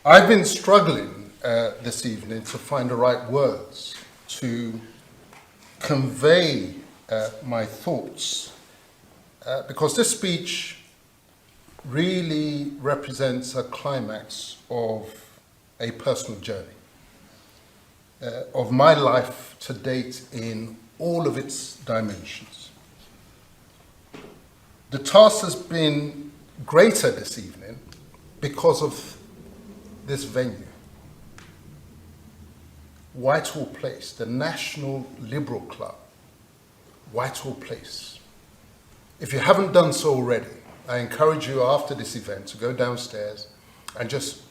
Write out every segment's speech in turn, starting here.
I've been struggling this evening to find the right words to convey my thoughts because this speech really represents a climax of a personal journey of my life to date in all of its dimensions. The task has been greater this evening because of this venue. Whitehall Place, the National Liberal Club, Whitehall Place. If you haven't done so already, I encourage you after this event to go downstairs and just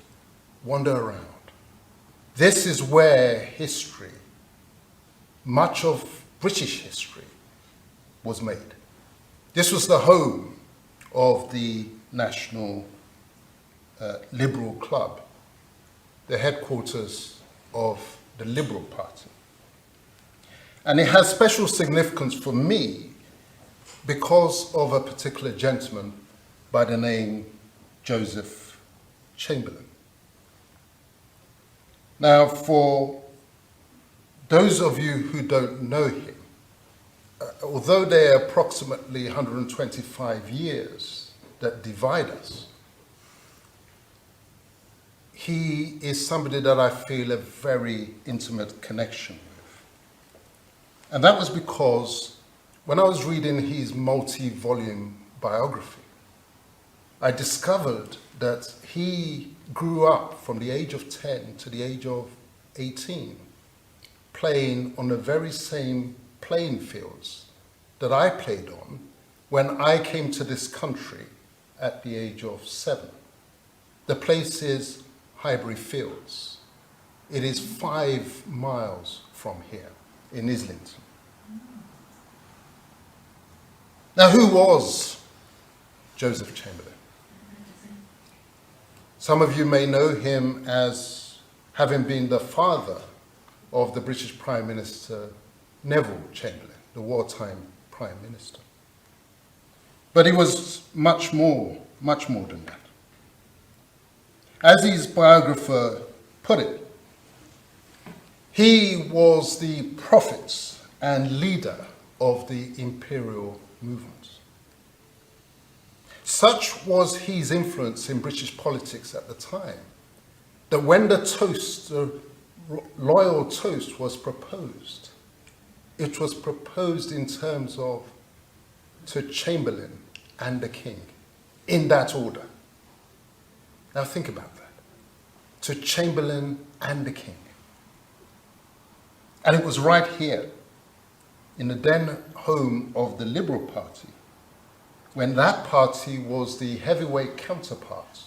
wander around. This is where history, much of British history, was made. This was the home of the National Liberal Club, the headquarters of the Liberal Party. And it has special significance for me because of a particular gentleman by the name Joseph Chamberlain. Now, for those of you who don't know him, although there are approximately 125 years that divide us, he is somebody that I feel a very intimate connection with. And that was because when I was reading his multi-volume biography, I discovered that he grew up from the age of 10 to the age of 18, playing on the very same playing fields that I played on when I came to this country at the age of 7. The place is Highbury Fields. It is 5 miles from here in Islington. Now, who was Joseph Chamberlain? Some of you may know him as having been the father of the British Prime Minister Neville Chamberlain, the wartime Prime Minister. But he was much more than that. As his biographer put it, he was the prophet and leader of the imperial movement. Such was his influence in British politics at the time that when the toast, the loyal toast was proposed, it was proposed in terms of to Chamberlain and the King, in that order. Now think about that. To Chamberlain and the King. And it was right here, in the then home of the Liberal Party, when that party was the heavyweight counterpart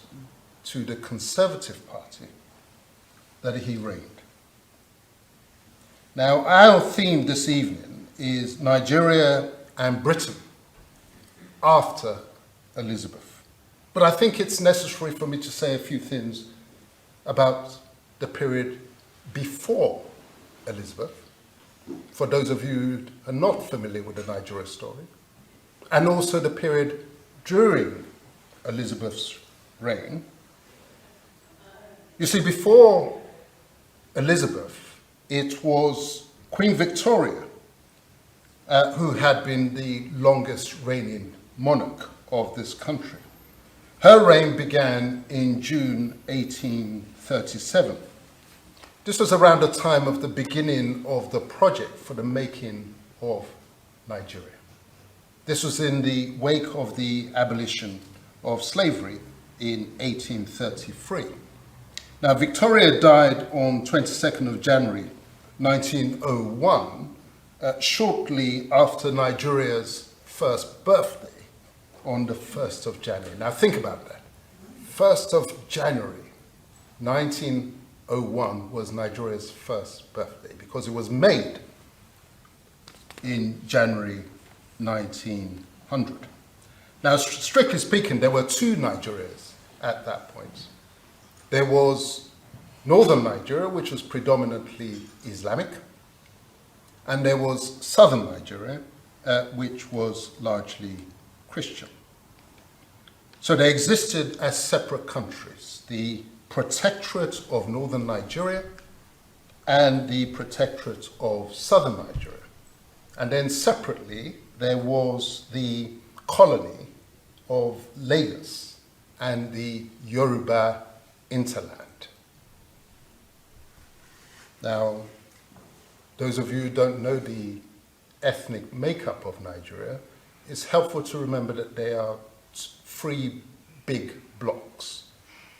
to the Conservative Party, that he reigned. Now, our theme this evening is Nigeria and Britain after Elizabeth. But I think it's necessary for me to say a few things about the period before Elizabeth, for those of you who are not familiar with the Nigeria story, and also the period during Elizabeth's reign. You see, before Elizabeth, it was Queen Victoria who had been the longest reigning monarch of this country. Her reign began in June 1837. This was around the time of the beginning of the project for the making of Nigeria. This was in the wake of the abolition of slavery in 1833. Now, Victoria died on 22nd of January 1901, shortly after Nigeria's first birthday on the 1st of January. Now think about that. 1st of January 1901 was Nigeria's first birthday because it was made in January 1900. Now, strictly speaking, there were 2 Nigerias at that point. There was northern Nigeria, which was predominantly Islamic, and there was southern Nigeria, which was largely Christian. So they existed as separate countries. The Protectorate of Northern Nigeria and the Protectorate of Southern Nigeria. And then separately, there was the colony of Lagos and the Yoruba interland. Now, those of you who don't know the ethnic makeup of Nigeria, it's helpful to remember that there are three big blocks.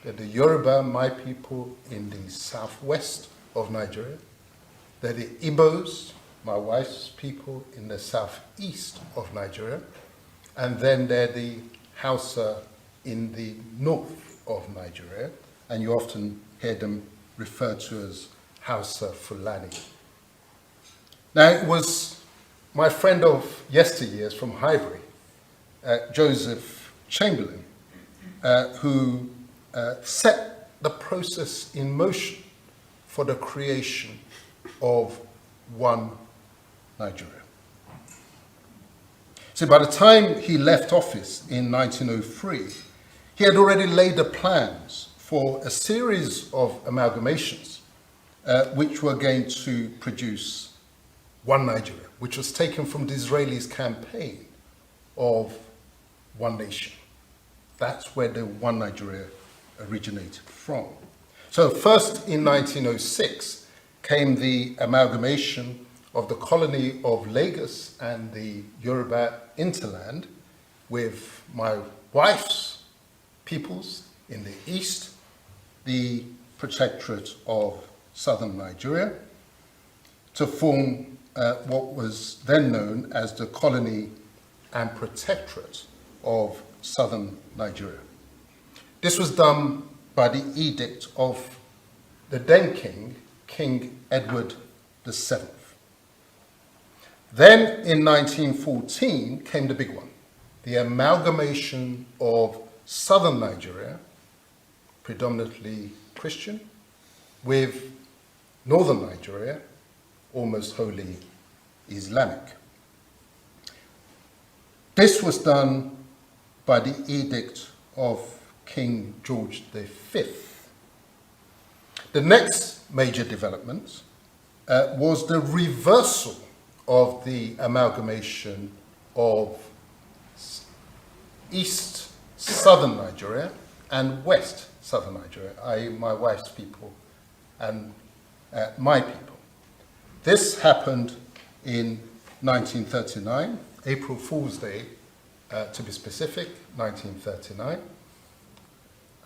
They're the Yoruba, my people, in the southwest of Nigeria. They're the Igbos, my wife's people, in the southeast of Nigeria. And then they're the Hausa in the north of Nigeria. And you often hear them referred to as Hausa Fulani. Now, it was my friend of yesteryears from Highbury, Joseph Chamberlain, who set the process in motion for the creation of one Nigeria. So by the time he left office in 1903, he had already laid the plans for a series of amalgamations which were going to produce one Nigeria, which was taken from the Israelis' campaign of one nation. That's where the one Nigeria originated from. So first in 1906 came the amalgamation of the colony of Lagos and the Yoruba interland with my wife's peoples in the east, the Protectorate of Southern Nigeria, to form what was then known as the Colony and Protectorate of Southern Nigeria. This was done by the edict of the then king, King Edward VII. Then in 1914 came the big one, the amalgamation of Southern Nigeria, predominantly Christian, with Northern Nigeria, almost wholly Islamic. This was done by the edict of King George V. The next major development was the reversal of the amalgamation of East Southern Nigeria and West Southern Nigeria, i.e. my wife's people and my people. This happened in 1939, April Fool's Day, to be specific, 1939.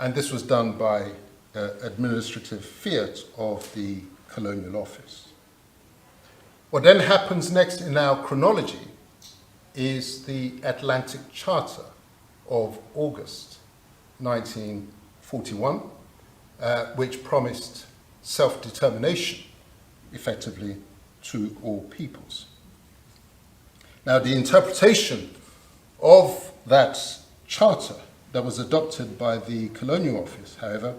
And this was done by administrative fiat of the Colonial Office. What then happens next in our chronology is the Atlantic Charter of August 1941, which promised self-determination, effectively, to all peoples. Now, the interpretation of that charter that was adopted by the Colonial Office, however,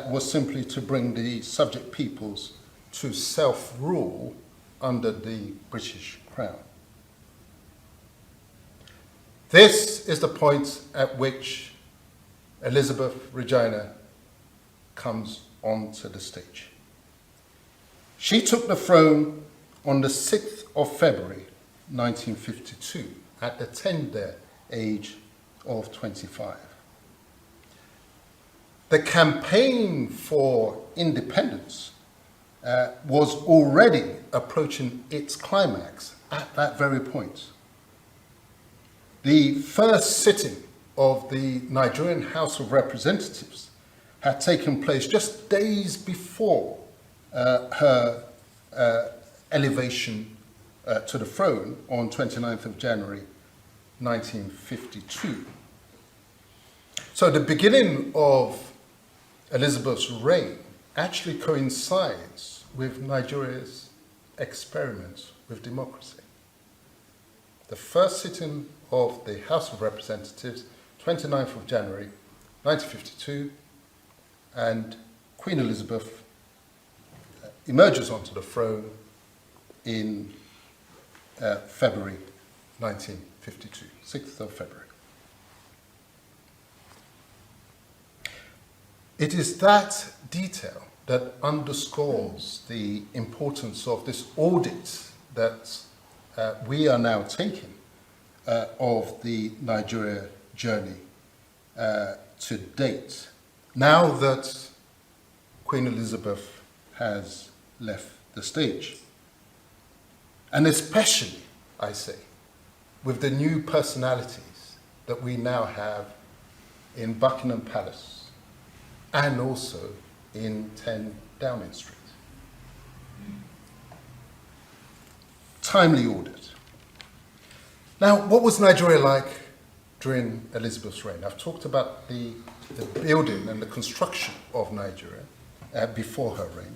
was simply to bring the subject peoples to self-rule under the British Crown. This is the point at which Elizabeth Regina comes onto the stage. She took the throne on the 6th of February 1952 at the tender age of 25. The campaign for independence was already approaching its climax at that very point. The first sitting of the Nigerian House of Representatives had taken place just days before her elevation to the throne on 29th of January 1952. So the beginning of Elizabeth's reign actually coincides with Nigeria's experiment with democracy. The first sitting of the House of Representatives, 29th of January 1952, and Queen Elizabeth emerges onto the throne in February It is that detail that underscores the importance of this audit that we are now taking of the Nigeria journey to date, now that Queen Elizabeth has left the stage. And especially, I say, with the new personalities that we now have in Buckingham Palace and also in 10 Downing Street. Timely audit. Now, what was Nigeria like during Elizabeth's reign? I've talked about the building and the construction of Nigeria before her reign.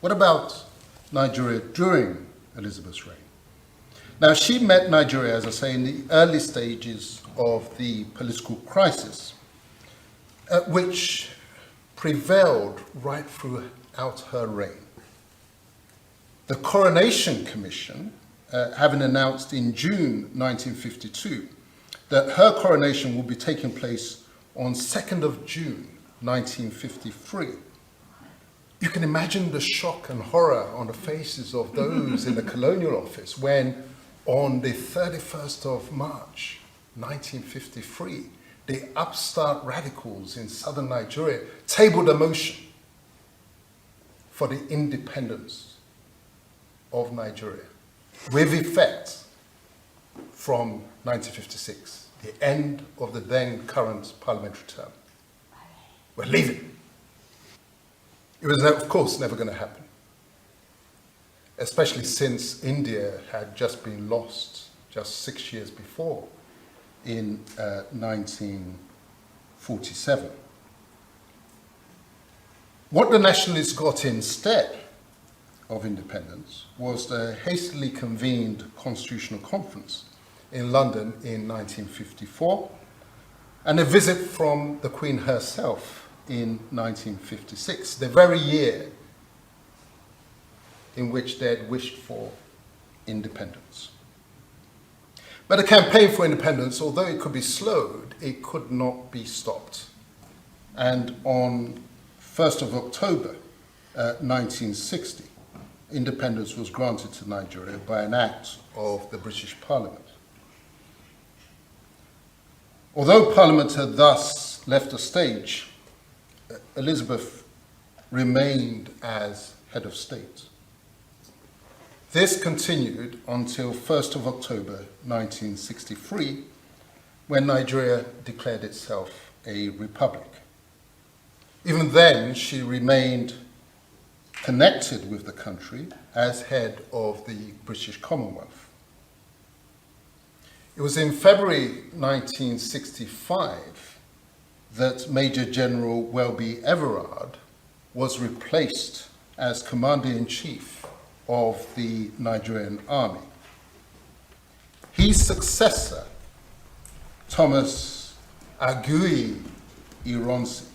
What about Nigeria during Elizabeth's reign? Now, she met Nigeria, as I say, in the early stages of the political crisis, which prevailed right throughout her reign. The Coronation Commission, having announced in June 1952 that her coronation will be taking place on 2nd of June 1953. You can imagine the shock and horror on the faces of those in the colonial office when on the 31st of March 1953, the upstart radicals in southern Nigeria tabled a motion for the independence of Nigeria, with effect from 1956, the end of the then current parliamentary term. We're leaving. It was, of course, never going to happen, especially since India had just been lost just 6 years before in 1947. What the nationalists got instead of independence was the hastily convened Constitutional Conference in London in 1954 and a visit from the Queen herself in 1956, the very year in which they had wished for independence. But the campaign for independence, although it could be slowed, it could not be stopped. And on 1st of October 1960, independence was granted to Nigeria by an act of the British Parliament. Although Parliament had thus left the stage, Elizabeth remained as head of state. This continued until 1st of October 1963, when Nigeria declared itself a republic. Even then, she remained connected with the country as head of the British Commonwealth. It was in February 1965 that Major General Welby Everard was replaced as Commander-in-Chief of the Nigerian Army. His successor, Thomas Agui Ironsi,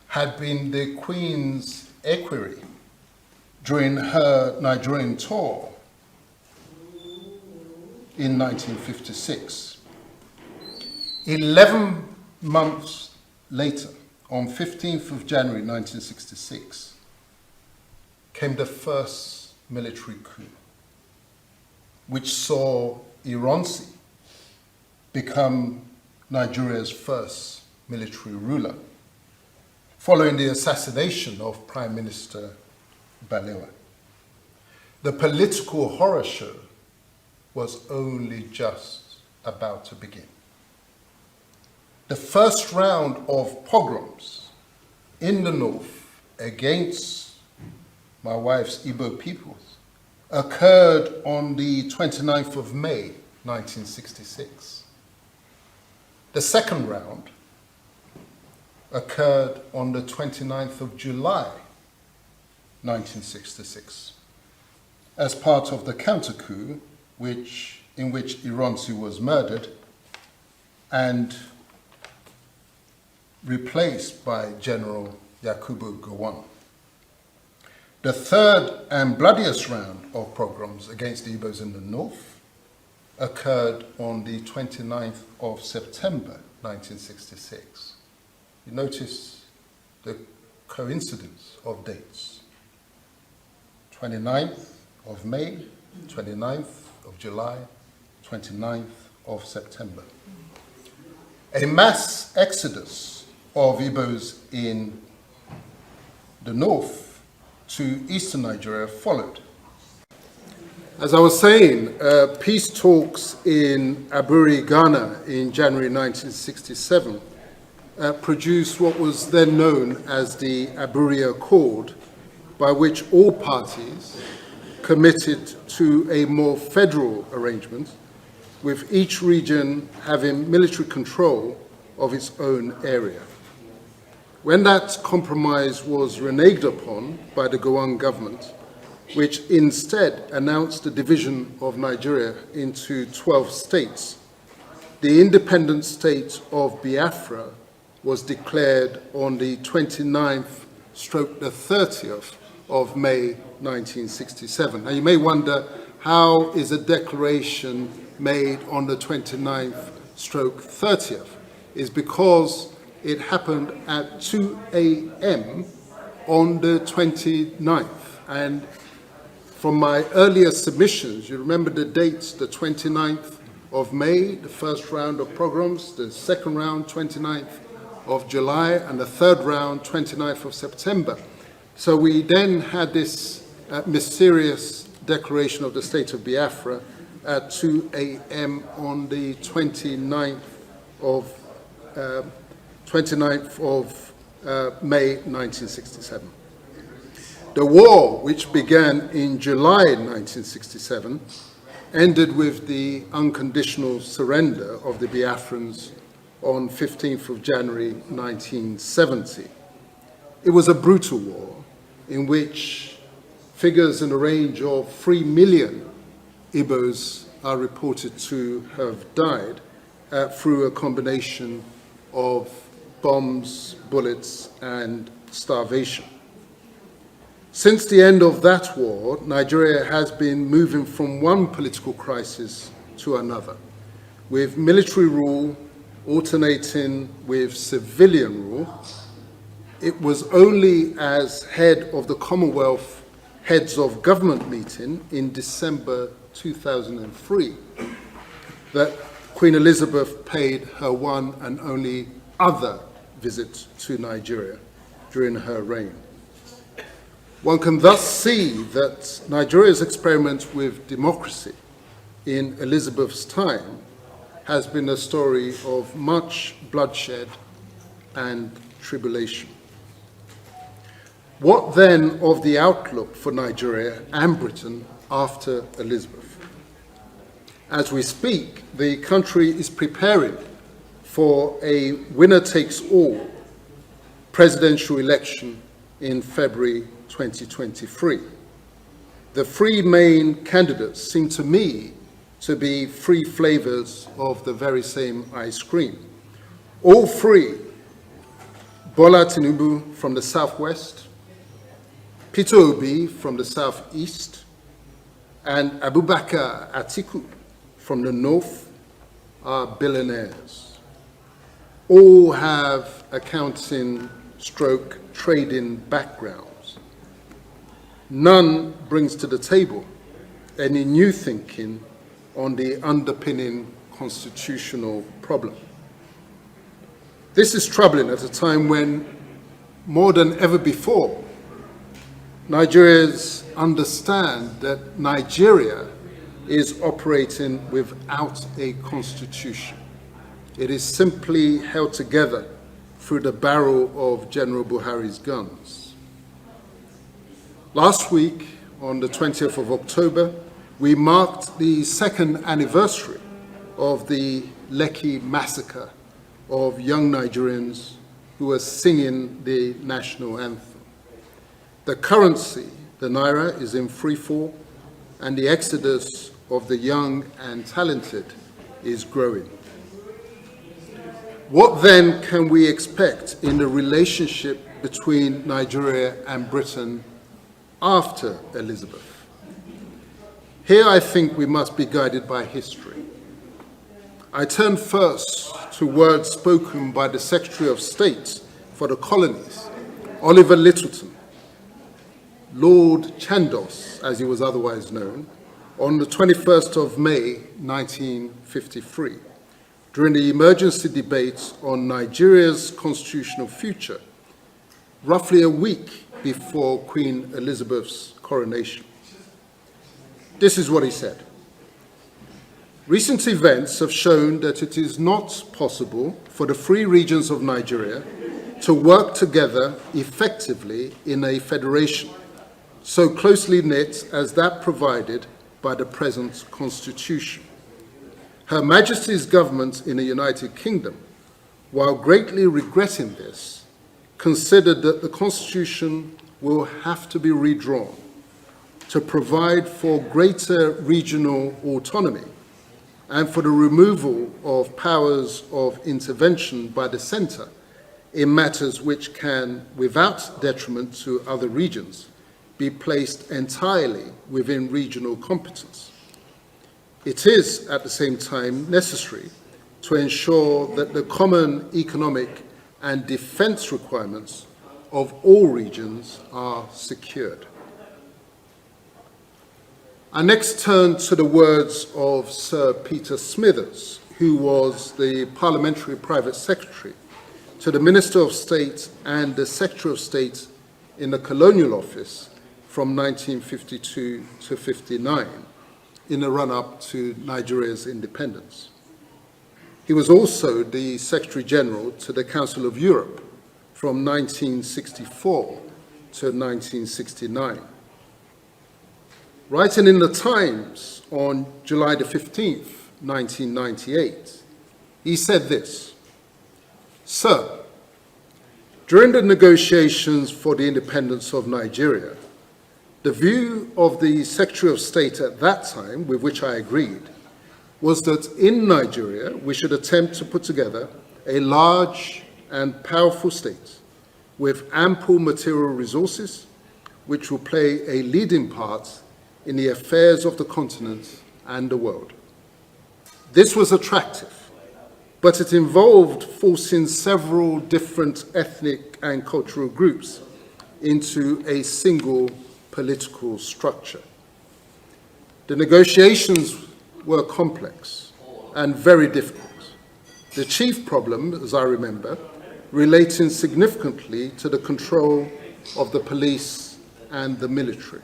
had been the Queen's equerry during her Nigerian tour in 1956. 11 months later, on 15th of January 1966, came the first military coup, which saw Ironsi become Nigeria's first military ruler, following the assassination of Prime Minister Balewa. The political horror show was only just about to begin. The first round of pogroms in the north against my wife's Igbo peoples occurred on the 29th of May, 1966. The second round occurred on the 29th of July, 1966, as part of the counter-coup in which Ironsi was murdered and replaced by General Yakubu Gowon. The third and bloodiest round of pogroms against the Igbos in the north occurred on the 29th of September 1966. You notice the coincidence of dates. 29th of May, 29th of July, 29th of September. A mass exodus of Igbos in the north to eastern Nigeria followed. As I was saying, peace talks in Aburi, Ghana in January 1967 produced what was then known as the Aburi Accord, by which all parties committed to a more federal arrangement, with each region having military control of its own area. When that compromise was reneged upon by the Gowon government, which instead announced the division of Nigeria into 12 states, the independent state of Biafra was declared on the 29th/30th of May 1967. Now you may wonder, how is a declaration made on the 29th/30th? Is because it happened at 2 a.m. on the 29th. And from my earlier submissions, you remember the dates, the 29th of May, the first round of pogroms, the second round, 29th of July, and the third round, 29th of September. So we then had this mysterious declaration of the state of Biafra at 2 a.m. on the 29th of May 1967. The war, which began in July 1967, ended with the unconditional surrender of the Biafrans on 15th of January 1970. It was a brutal war in which figures in the range of 3 million Igbos are reported to have died through a combination of bombs, bullets, and starvation. Since the end of that war, Nigeria has been moving from one political crisis to another, with military rule alternating with civilian rule. It was only as head of the Commonwealth Heads of Government meeting in December 2003 that Queen Elizabeth paid her one and only other visit to Nigeria during her reign. One can thus see that Nigeria's experiment with democracy in Elizabeth's time has been a story of much bloodshed and tribulation. What then of the outlook for Nigeria and Britain after Elizabeth? As we speak, the country is preparing for a winner-takes-all presidential election in February 2023. The three main candidates seem to me to be three flavors of the very same ice cream. All three, Bola Tinubu from the southwest, Peter Obi from the southeast, and Abubakar Atiku from the north, are billionaires. All have accounting stroke trading backgrounds. None brings to the table any new thinking on the underpinning constitutional problem. This is troubling at a time when, more than ever before, Nigerians understand that Nigeria is operating without a constitution. It is simply held together through the barrel of General Buhari's guns. Last week, on the 20th of October, we marked the second anniversary of the Lekki massacre of young Nigerians who were singing the national anthem. The currency, the naira, is in free fall, and the exodus of the young and talented is growing. What then can we expect in the relationship between Nigeria and Britain after Elizabeth? Here I think we must be guided by history. I turn first to words spoken by the Secretary of State for the Colonies Oliver Lyttelton, Lord Chandos, as he was otherwise known, on the 21st of May, 1953, during the emergency debates on Nigeria's constitutional future, roughly a week before Queen Elizabeth's coronation. This is what he said. Recent events have shown that it is not possible for the three regions of Nigeria to work together effectively in a federation so closely knit as that provided by the present constitution. Her Majesty's government in the United Kingdom, while greatly regretting this, considered that the constitution will have to be redrawn to provide for greater regional autonomy and for the removal of powers of intervention by the centre in matters which can, without detriment to other regions, be placed entirely within regional competence. It is, at the same time, necessary to ensure that the common economic and defence requirements of all regions are secured. I next turn to the words of Sir Peter Smithers, who was the Parliamentary Private Secretary to the Minister of State and the Secretary of State in the Colonial Office from 1952 to 59, in the run-up to Nigeria's independence. He was also the Secretary General to the Council of Europe from 1964 to 1969. Writing in the Times on July the 15th, 1998, he said this: "Sir, during the negotiations for the independence of Nigeria, the view of the Secretary of State at that time, with which I agreed, was that in Nigeria we should attempt to put together a large and powerful state with ample material resources which will play a leading part in the affairs of the continent and the world. This was attractive, but it involved forcing several different ethnic and cultural groups into a single political structure. The negotiations were complex and very difficult. The chief problem, as I remember, relating significantly to the control of the police and the military.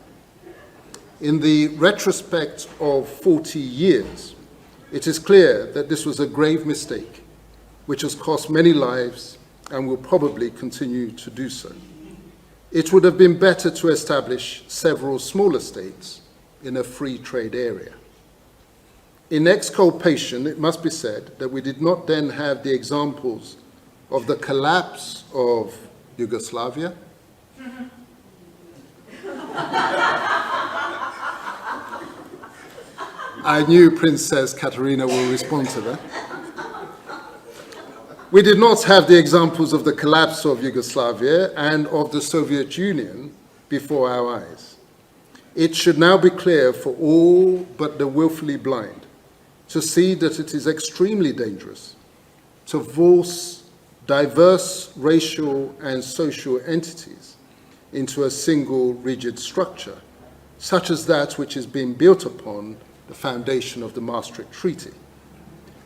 In the retrospect of 40 years, it is clear that this was a grave mistake, which has cost many lives and will probably continue to do so. It would have been better to establish several smaller states in a free trade area. In exculpation, it must be said that we did not then have the examples of the collapse of Yugoslavia, I knew Princess Katerina will respond to that. We did not have the examples of the collapse of Yugoslavia and of the Soviet Union before our eyes. It should now be clear for all but the willfully blind to see that it is extremely dangerous to force diverse racial and social entities into a single rigid structure, such as that which is being built upon the foundation of the Maastricht Treaty.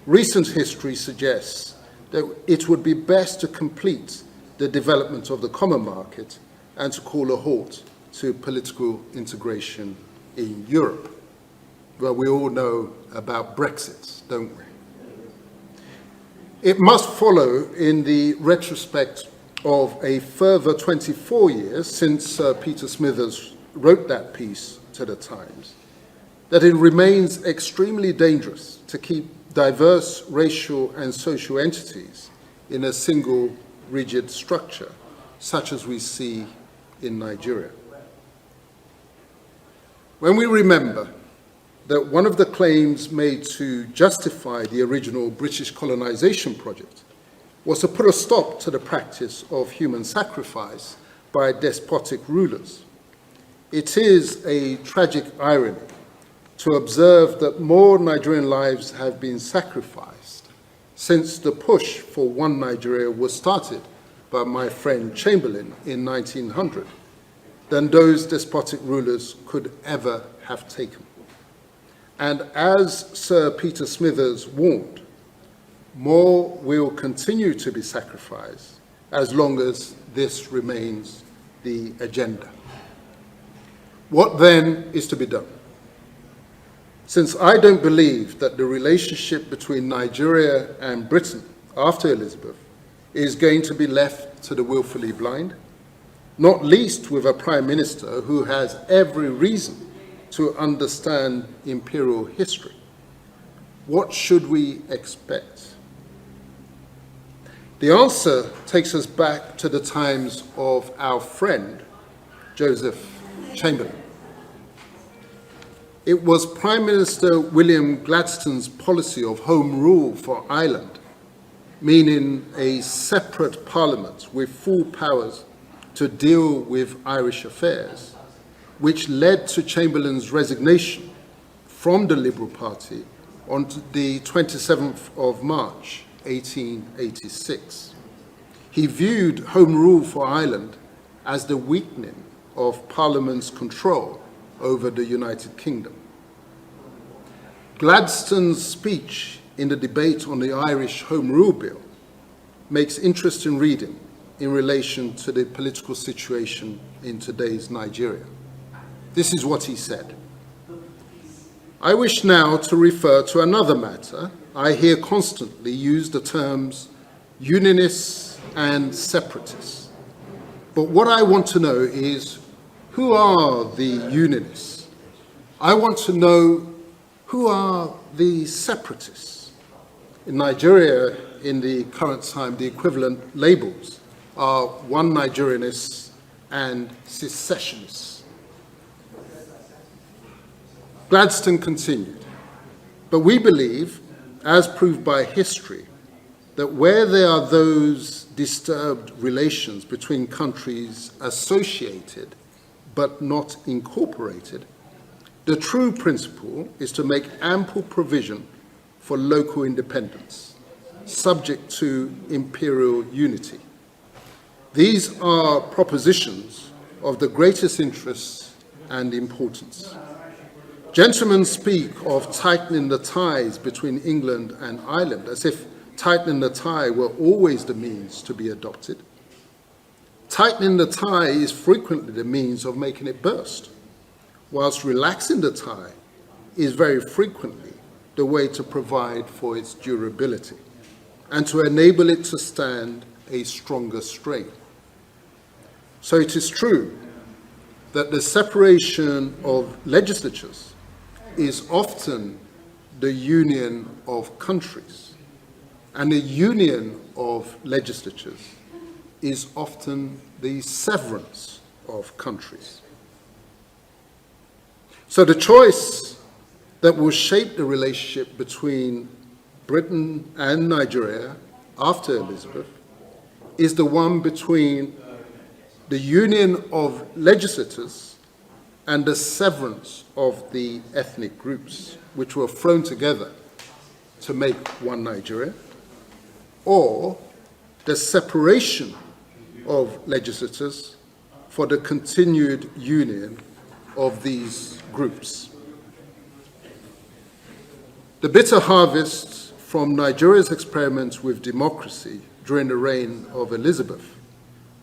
Recent history suggests that it would be best to complete the development of the common market and to call a halt to political integration in Europe. Well, we all know about Brexit, don't we? It must follow in the retrospect of a further 24 years since Peter Smithers wrote that piece to the Times, that it remains extremely dangerous to keep diverse racial and social entities in a single rigid structure, such as we see in Nigeria. When we remember that one of the claims made to justify the original British colonization project was to put a stop to the practice of human sacrifice by despotic rulers, it is a tragic irony to observe that more Nigerian lives have been sacrificed since the push for one Nigeria was started by my friend Chamberlain in 1900 than those despotic rulers could ever have taken. And as Sir Peter Smithers warned, more will continue to be sacrificed as long as this remains the agenda. What then is to be done? Since I don't believe that the relationship between Nigeria and Britain after Elizabeth is going to be left to the willfully blind, not least with a Prime Minister who has every reason to understand imperial history, what should we expect? The answer takes us back to the times of our friend, Joseph Chamberlain. It was Prime Minister William Gladstone's policy of Home Rule for Ireland, meaning a separate parliament with full powers to deal with Irish affairs, which led to Chamberlain's resignation from the Liberal Party on the 27th of March, 1886. He viewed Home Rule for Ireland as the weakening of Parliament's control over the United Kingdom. Gladstone's speech in the debate on the Irish Home Rule Bill makes interesting reading in relation to the political situation in today's Nigeria. This is what he said. I wish now to refer to another matter. I hear constantly use the terms unionists and separatists. But what I want to know is, who are the unionists? I want to know, who are the separatists? In Nigeria, in the current time, the equivalent labels are one Nigerianists and secessionists. Gladstone continued, but we believe, as proved by history, that where there are those disturbed relations between countries associated but not incorporated, the true principle is to make ample provision for local independence, subject to imperial unity. These are propositions of the greatest interest and importance. Gentlemen speak of tightening the ties between England and Ireland as if tightening the tie were always the means to be adopted. Tightening the tie is frequently the means of making it burst, whilst relaxing the tie is very frequently the way to provide for its durability and to enable it to stand a stronger strain. So it is true that the separation of legislatures is often the union of countries, and the union of legislatures is often the severance of countries. So the choice that will shape the relationship between Britain and Nigeria after Elizabeth is the one between the union of legislators and the severance of the ethnic groups which were thrown together to make one Nigeria, or the separation of legislators for the continued union of these groups. The bitter harvest from Nigeria's experiments with democracy during the reign of Elizabeth,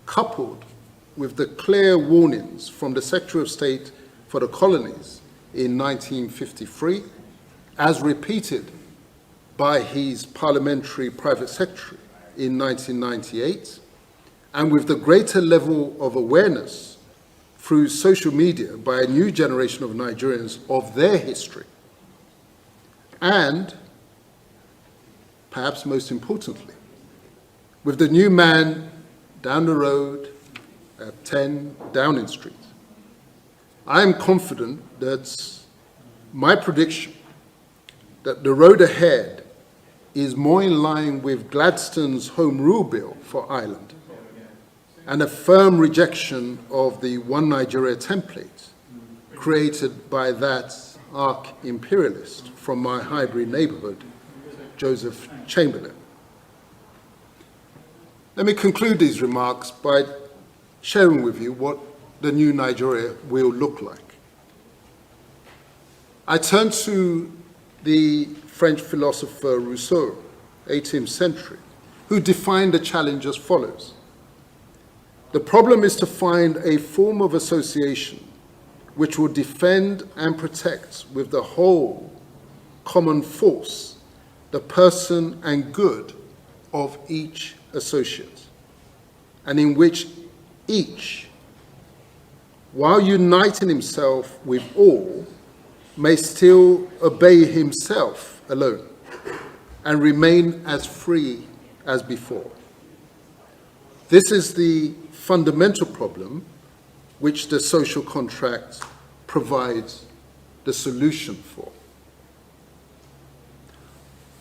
coupled with the clear warnings from the Secretary of State for the Colonies in 1953, as repeated by his parliamentary private secretary in 1998, and with the greater level of awareness through social media by a new generation of Nigerians of their history, and perhaps most importantly, with the new man down the road at 10 Downing Street, I am confident that my prediction that the road ahead is more in line with Gladstone's Home Rule Bill for Ireland and a firm rejection of the One Nigeria template created by that arch-imperialist from my Highbury neighbourhood, Joseph Chamberlain. Let me conclude these remarks by sharing with you what the new Nigeria will look like. I turn to the French philosopher Rousseau, 18th century, who defined the challenge as follows. The problem is to find a form of association which will defend and protect with the whole common force the person and good of each associate, and in which each, while uniting himself with all, may still obey himself alone and remain as free as before. This is the fundamental problem which the social contract provides the solution for.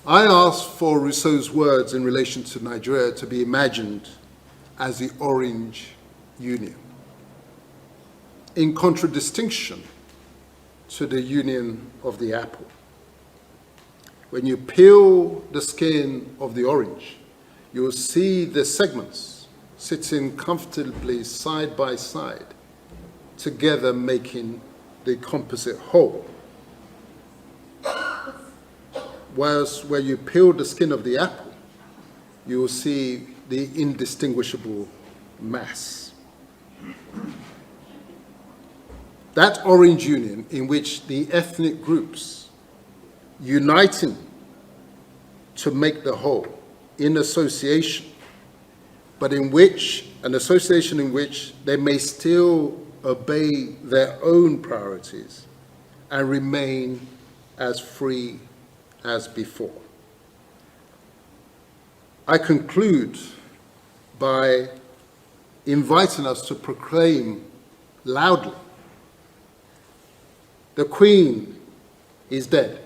I ask for Rousseau's words in relation to Nigeria to be imagined as the Orange Union, in contradistinction to the Union of the Apple. When you peel the skin of the orange, you will see the segments sitting comfortably side by side, together making the composite whole. Whereas where you peel the skin of the apple, you will see the indistinguishable mass. That Orange Union, in which the ethnic groups uniting to make the whole in association, but in which, an association in which they may still obey their own priorities and remain as free as before. I conclude by inviting us to proclaim loudly, the Queen is dead.